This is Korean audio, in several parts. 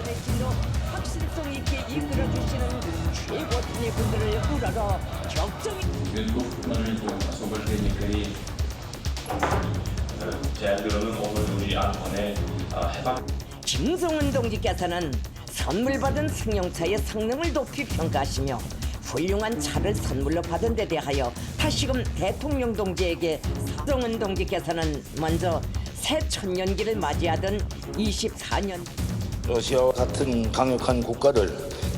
북한의 진로 확실성 있게 이끌어 주시는 최고의 분들을 우러러 격정이 Untuk mendukung sumber daya 제안으로는 오늘 우리 안건의 해방 김성은 동지께서는 선물 받은 승용차의 성능을 높이 평가하시며 훌륭한 차를 선물로 받은 데 대하여 다시금 대통령 동지에게 김성은 동지께서는 먼저 새 천년기를 맞이하던 24년 러시아와 같은 강력한 국가를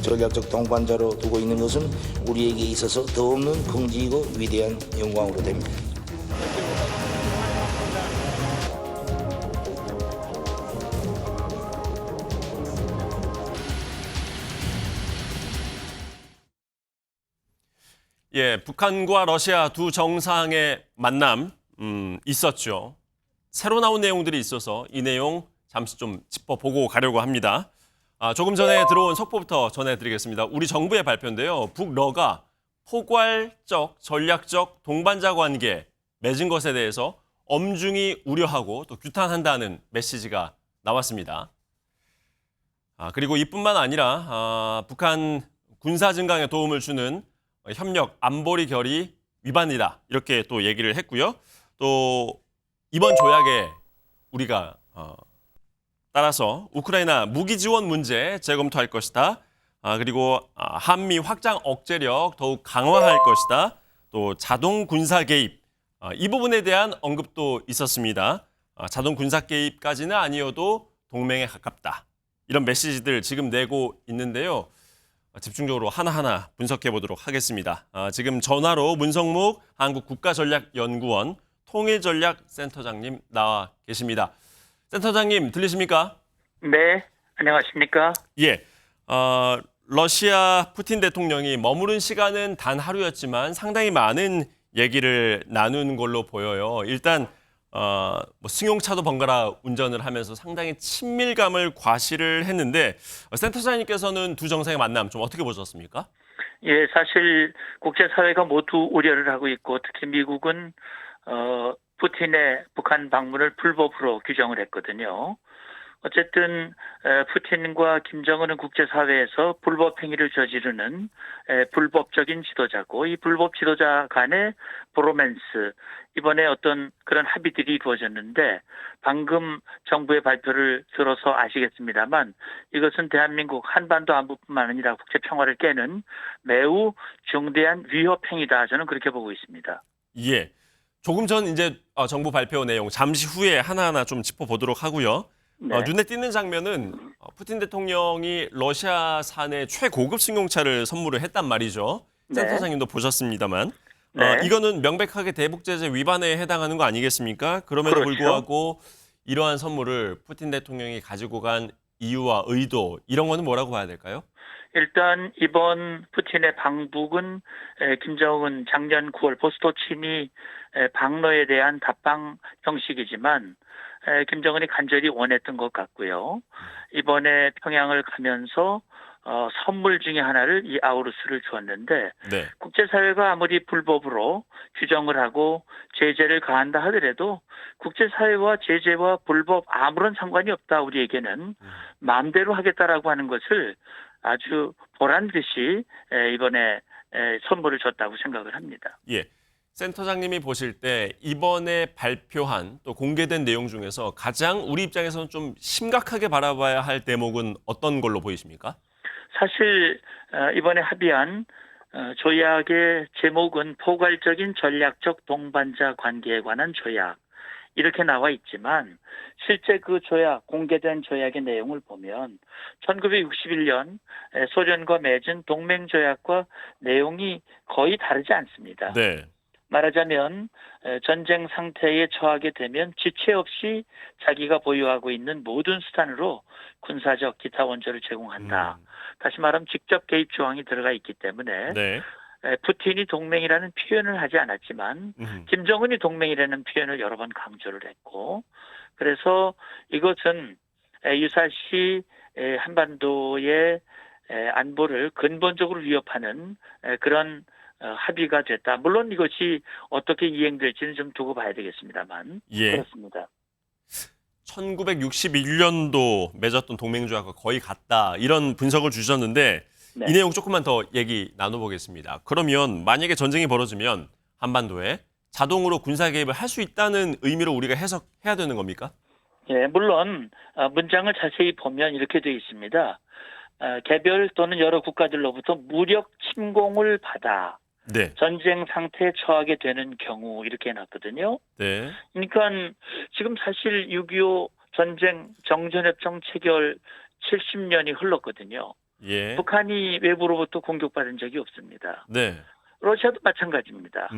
전략적 동반자로 두고 있는 것은 우리에게 있어서 더없는 긍지이고 위대한 영광으로 됩니다. 예, 북한과 러시아 두 정상의 만남 있었죠. 새로 나온 내용들이 있어서 이 내용 잠시 좀 짚어보고 가려고 합니다. 조금 전에 들어온 속보부터 전해드리겠습니다. 우리 정부의 발표인데요. 북러가 포괄적, 전략적 동반자 관계 맺은 것에 대해서 엄중히 우려하고 또 규탄한다는 메시지가 나왔습니다. 그리고 이뿐만 아니라 북한 군사 증강에 도움을 주는 협력 안보리 결의 위반이다. 이렇게 또 얘기를 했고요. 또 이번 조약에 우리가 따라서 우크라이나 무기 지원 문제 재검토할 것이다. 그리고 한미 확장 억제력 더욱 강화할 것이다. 또 자동 군사 개입 이 부분에 대한 언급도 있었습니다. 자동 군사 개입까지는 아니어도 동맹에 가깝다. 이런 메시지들 지금 내고 있는데요. 집중적으로 하나하나 분석해 보도록 하겠습니다. 지금 전화로 문성묵 한국국가전략연구원 통일전략센터장님 나와 계십니다. 센터장님 들리십니까? 네, 안녕하십니까? 예, 러시아 푸틴 대통령이 머무른 시간은 단 하루였지만 상당히 많은 얘기를 나눈 걸로 보여요. 일단 승용차도 번갈아 운전을 하면서 상당히 친밀감을 과시를 했는데 센터장님께서는 두 정상의 만남 좀 어떻게 보셨습니까? 예, 사실 국제사회가 모두 우려를 하고 있고 특히 미국은 푸틴의 북한 방문을 불법으로 규정을 했거든요. 어쨌든 푸틴과 김정은은 국제사회에서 불법 행위를 저지르는 불법적인 지도자고 이 불법 지도자 간의 브로맨스 이번에 어떤 그런 합의들이 이루어졌는데 방금 정부의 발표를 들어서 아시겠습니다만 이것은 대한민국 한반도 안보뿐만 아니라 국제 평화를 깨는 매우 중대한 위협 행위다 저는 그렇게 보고 있습니다. 예, 조금 전 이제 정부 발표 내용 잠시 후에 하나하나 좀 짚어보도록 하고요. 네. 눈에 띄는 장면은 푸틴 대통령이 러시아산의 최고급 승용차를 선물을 했단 말이죠. 네. 센터장님도 보셨습니다만 네. 이거는 명백하게 대북제재 위반에 해당하는 거 아니겠습니까? 그럼에도 그렇죠. 불구하고 이러한 선물을 푸틴 대통령이 가지고 간 이유와 의도 이런 거는 뭐라고 봐야 될까요? 일단 이번 푸틴의 방북은 김정은 작년 9월 보스토친이 방러에 대한 답방 형식이지만 김정은이 간절히 원했던 것 같고요. 이번에 평양을 가면서 선물 중에 하나를 이 아우루스를 주었는데 네. 국제사회가 아무리 불법으로 규정을 하고 제재를 가한다 하더라도 국제사회와 제재와 불법 아무런 상관이 없다 우리에게는 마음대로 하겠다라고 하는 것을 아주 보란 듯이 이번에 선물을 줬다고 생각을 합니다. 예. 센터장님이 보실 때 이번에 발표한 또 공개된 내용 중에서 가장 우리 입장에서는 좀 심각하게 바라봐야 할 대목은 어떤 걸로 보이십니까? 사실 이번에 합의한 조약의 제목은 포괄적인 전략적 동반자 관계에 관한 조약 이렇게 나와 있지만 실제 그 조약, 공개된 조약의 내용을 보면 1961년 소련과 맺은 동맹조약과 내용이 거의 다르지 않습니다. 네. 말하자면 전쟁 상태에 처하게 되면 지체 없이 자기가 보유하고 있는 모든 수단으로 군사적 기타 원조를 제공한다. 다시 말하면 직접 개입 조항이 들어가 있기 때문에 네. 푸틴이 동맹이라는 표현을 하지 않았지만 김정은이 동맹이라는 표현을 여러 번 강조를 했고 그래서 이것은 유사시 한반도의 안보를 근본적으로 위협하는 그런 합의가 됐다. 물론 이것이 어떻게 이행될지는 좀 두고 봐야 되겠습니다만 예. 그렇습니다. 1961년도 맺었던 동맹조약과 거의 같다. 이런 분석을 주셨는데 네. 이 내용 조금만 더 얘기 나눠보겠습니다. 그러면 만약에 전쟁이 벌어지면 한반도에 자동으로 군사 개입을 할 수 있다는 의미로 우리가 해석해야 되는 겁니까? 예, 물론 문장을 자세히 보면 이렇게 되어 있습니다. 개별 또는 여러 국가들로부터 무력 침공을 받아 네. 전쟁 상태에 처하게 되는 경우 이렇게 해놨거든요. 네. 그러니까 지금 사실 6.25 전쟁 정전협정 체결 70년이 흘렀거든요. 예. 북한이 외부로부터 공격받은 적이 없습니다. 네. 러시아도 마찬가지입니다.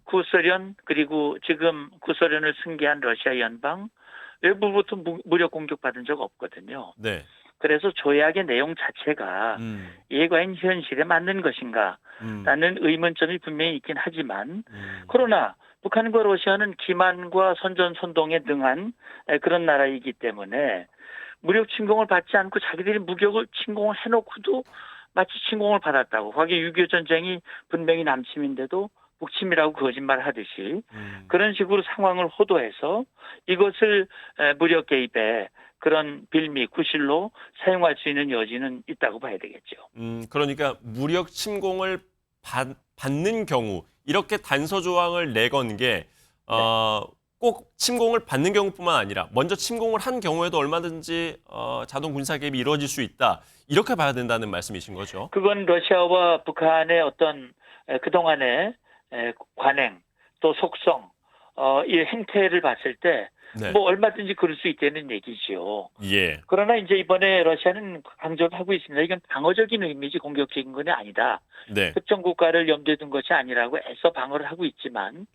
구소련 그리고 지금 구소련을 승계한 러시아 연방 외부로부터 무력 공격받은 적 없거든요. 네. 그래서 조약의 내용 자체가 이게 과연 현실에 맞는 것인가 라는 의문점이 분명히 있긴 하지만 그러나 북한과 러시아는 기만과 선전선동에 능한 그런 나라이기 때문에 무력 침공을 받지 않고 자기들이 무력을 침공을 해놓고도 마치 침공을 받았다고. 과거 6.25 전쟁이 분명히 남침인데도 북침이라고 거짓말하듯이 그런 식으로 상황을 호도해서 이것을 무력 개입에 그런 빌미, 구실로 사용할 수 있는 여지는 있다고 봐야 되겠죠. 그러니까 무력 침공을 받는 경우 이렇게 단서 조항을 내건 게 꼭 침공을 받는 경우뿐만 아니라 먼저 침공을 한 경우에도 얼마든지 자동 군사 개입이 이루어질 수 있다. 이렇게 봐야 된다는 말씀이신 거죠? 그건 러시아와 북한의 어떤 그동안의 관행 또 속성 이 행태를 봤을 때 네. 뭐 얼마든지 그럴 수 있다는 얘기죠. 예. 그러나 이제 이번에 러시아는 강조를 하고 있습니다. 이건 방어적인 의미지 공격적인 건 아니다. 네. 특정 국가를 염두에 둔 것이 아니라고 애써 방어를 하고 있지만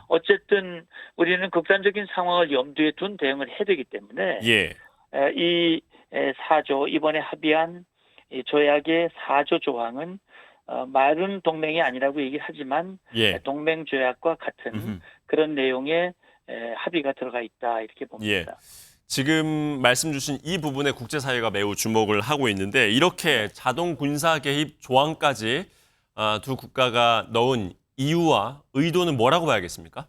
어쨌든 우리는 극단적인 상황을 염두에 둔 대응을 해야 되기 때문에 예. 이 4조 이번에 합의한 이 조약의 4조 조항은 말은 동맹이 아니라고 얘기를 하지만 예. 동맹 조약과 같은 그런 내용의 합의가 들어가 있다 이렇게 봅니다. 예. 지금 말씀 주신 이 부분에 국제사회가 매우 주목을 하고 있는데 이렇게 자동 군사 개입 조항까지 두 국가가 넣은 이유와 의도는 뭐라고 봐야겠습니까?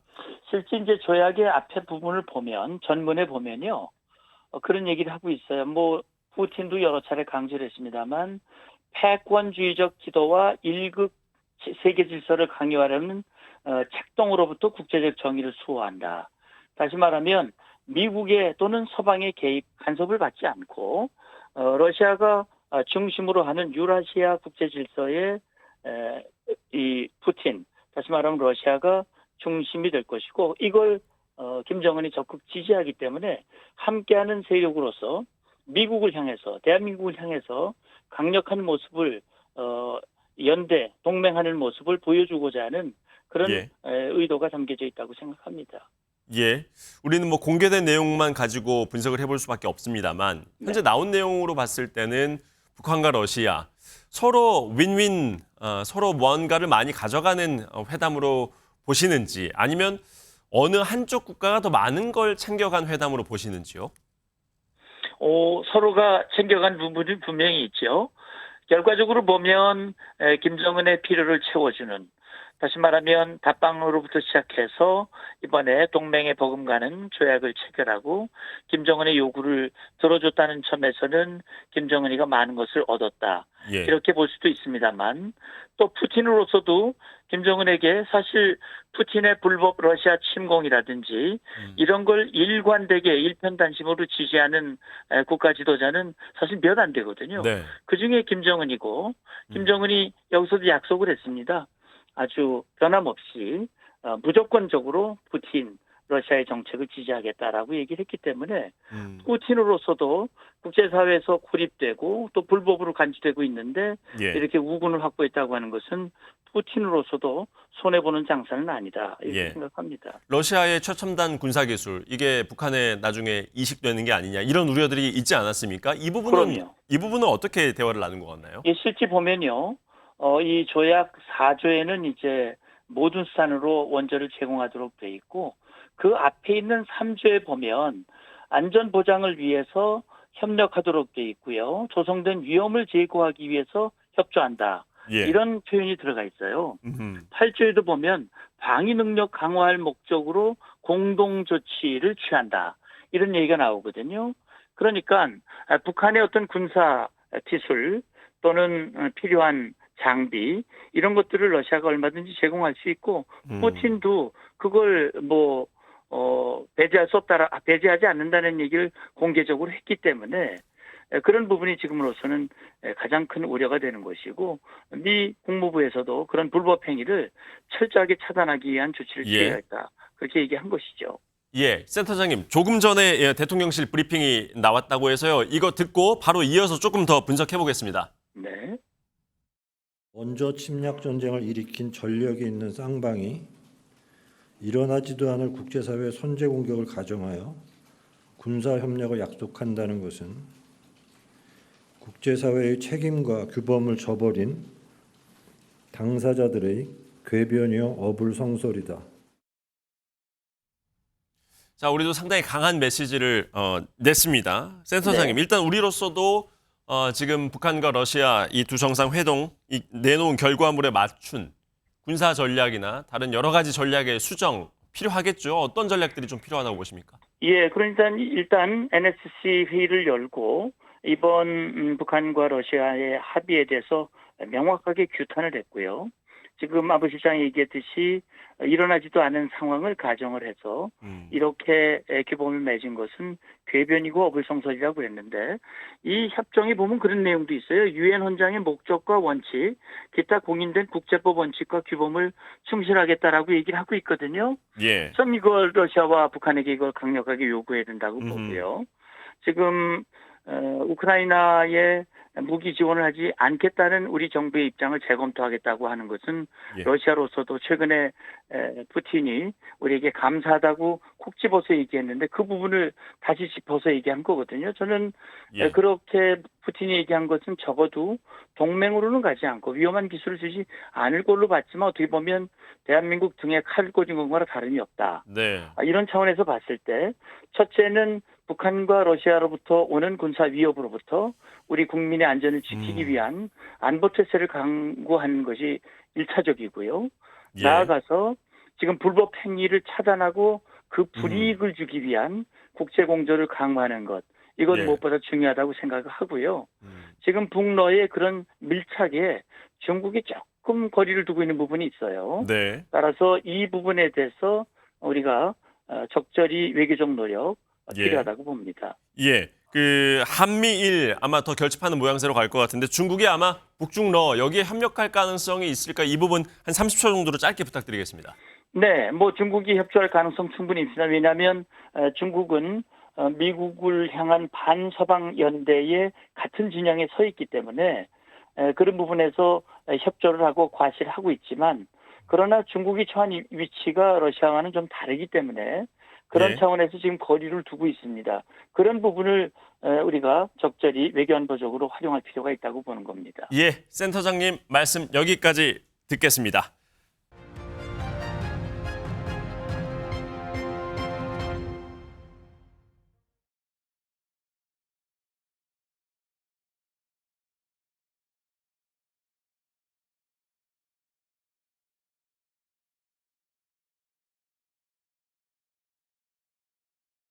실제 이제 조약의 앞에 부분을 보면 전문에 보면요 그런 얘기를 하고 있어요. 뭐 푸틴도 여러 차례 강조를 했습니다만 패권주의적 기도와 일극 세계 질서를 강요하려는 책동으로부터 국제적 정의를 수호한다. 다시 말하면 미국의 또는 서방의 개입 간섭을 받지 않고 러시아가 중심으로 하는 유라시아 국제 질서의 이 푸틴 다시 말하면 러시아가 중심이 될 것이고 이걸 김정은이 적극 지지하기 때문에 함께하는 세력으로서 미국을 향해서 대한민국을 향해서 강력한 모습을 연대 동맹하는 모습을 보여주고자 하는 그런 예. 의도가 담겨져 있다고 생각합니다. 예. 우리는 뭐 공개된 내용만 가지고 분석을 해볼 수밖에 없습니다만 현재 나온 내용으로 봤을 때는 북한과 러시아 서로 윈윈, 서로 뭔가를 많이 가져가는 회담으로 보시는지 아니면 어느 한쪽 국가가 더 많은 걸 챙겨간 회담으로 보시는지요? 서로가 챙겨간 부분이 분명히 있죠. 결과적으로 보면 김정은의 필요를 채워주는 다시 말하면 답방으로부터 시작해서 이번에 동맹에 버금가는 조약을 체결하고 김정은의 요구를 들어줬다는 점에서는 김정은이가 많은 것을 얻었다. 예. 이렇게 볼 수도 있습니다만 또 푸틴으로서도 김정은에게 사실 푸틴의 불법 러시아 침공이라든지 이런 걸 일관되게 일편단심으로 지지하는 국가 지도자는 사실 몇 안 되거든요. 네. 그중에 김정은이고 김정은이 여기서도 약속을 했습니다. 아주 변함없이 무조건적으로 푸틴 러시아의 정책을 지지하겠다라고 얘기를 했기 때문에 푸틴으로서도 국제사회에서 고립되고 또 불법으로 간주되고 있는데 예. 이렇게 우군을 확보했다고 하는 것은 푸틴으로서도 손해보는 장사는 아니다 이렇게 예. 생각합니다. 러시아의 최첨단 군사기술 이게 북한에 나중에 이식되는 게 아니냐 이런 우려들이 있지 않았습니까? 이 부분은 어떻게 대화를 나눈 것 같나요? 예, 실제 보면요. 이 조약 4조에는 이제 모든 수단으로 원조를 제공하도록 돼 있고 그 앞에 있는 3조에 보면 안전 보장을 위해서 협력하도록 돼 있고요. 조성된 위험을 제거하기 위해서 협조한다. 예. 이런 표현이 들어가 있어요. 8조에도 보면 방위 능력 강화할 목적으로 공동 조치를 취한다. 이런 얘기가 나오거든요. 그러니까 북한의 어떤 군사 기술 또는 필요한 장비 이런 것들을 러시아가 얼마든지 제공할 수 있고 푸틴도 그걸 배제할 수 없다, 배제하지 않는다는 얘기를 공개적으로 했기 때문에 그런 부분이 지금으로서는 가장 큰 우려가 되는 것이고 미 국무부에서도 그런 불법 행위를 철저하게 차단하기 위한 조치를 취해야겠다. 그렇게 얘기한 것이죠. 예, 센터장님, 조금 전에 대통령실 브리핑이 나왔다고 해서요. 이거 듣고 바로 이어서 조금 더 분석해 보겠습니다. 네. 먼저 침략 전쟁을 일으킨 전력이 있는 쌍방이 일어나지도 않을 국제사회의 선제 공격을 가정하여 군사 협력을 약속한다는 것은 국제사회의 책임과 규범을 저버린 당사자들의 궤변이요 어불성설이다. 자, 우리도 상당히 강한 메시지를 냈습니다. 센터장님, 네. 일단 우리로서도 지금 북한과 러시아 이 두 정상 회동 내놓은 결과물에 맞춘 군사 전략이나 다른 여러 가지 전략의 수정 필요하겠죠. 어떤 전략들이 좀 필요하다고 보십니까? 예, 그러니까 일단 NSC 회의를 열고 이번 북한과 러시아의 합의에 대해서 명확하게 규탄을 했고요. 지금 아부 실장이 얘기했듯이 일어나지도 않은 상황을 가정을 해서 이렇게 규범을 맺은 것은 궤변이고 어불성설이라고 했는데 이 협정에 보면 그런 내용도 있어요. 유엔 헌장의 목적과 원칙, 기타 공인된 국제법 원칙과 규범을 충실하겠다라고 얘기를 하고 있거든요. 예. 좀 이걸 러시아와 북한에게 이걸 강력하게 요구해야 된다고 보고요. 지금 우크라이나에 무기 지원을 하지 않겠다는 우리 정부의 입장을 재검토하겠다고 하는 것은 예. 러시아로서도 최근에 푸틴이 우리에게 감사하다고 콕 집어서 얘기했는데 그 부분을 다시 짚어서 얘기한 거거든요. 저는 예. 그렇게 푸틴이 얘기한 것은 적어도 동맹으로는 가지 않고 위험한 기술을 주지 않을 걸로 봤지만 어떻게 보면 대한민국 등에 칼을 꽂은 것과는 다름이 없다. 네. 이런 차원에서 봤을 때 첫째는 북한과 러시아로부터 오는 군사 위협으로부터 우리 국민의 안전을 지키기 위한 안보 태세를 강구하는 것이 1차적이고요. 예. 나아가서 지금 불법 행위를 차단하고 그 불이익을 주기 위한 국제 공조를 강화하는 것. 이건 예. 무엇보다 중요하다고 생각을 하고요. 지금 북러의 그런 밀착에 중국이 조금 거리를 두고 있는 부분이 있어요. 네. 따라서 이 부분에 대해서 우리가 적절히 외교적 노력 예. 필요하다고 봅니다. 예. 그 한미일 아마 더 결집하는 모양새로 갈 것 같은데 중국이 아마 북중러 여기에 협력할 가능성이 있을까? 이 부분 한 30초 정도로 짧게 부탁드리겠습니다. 네, 중국이 협조할 가능성 충분히 있습니다. 왜냐하면 중국은 미국을 향한 반서방 연대의 같은 진영에 서 있기 때문에 그런 부분에서 협조를 하고 과시를 하고 있지만 그러나 중국이 처한 위치가 러시아와는 좀 다르기 때문에 그런 네. 차원에서 지금 거리를 두고 있습니다. 그런 부분을 우리가 적절히 외교안보적으로 활용할 필요가 있다고 보는 겁니다. 예, 센터장님 말씀 여기까지 듣겠습니다.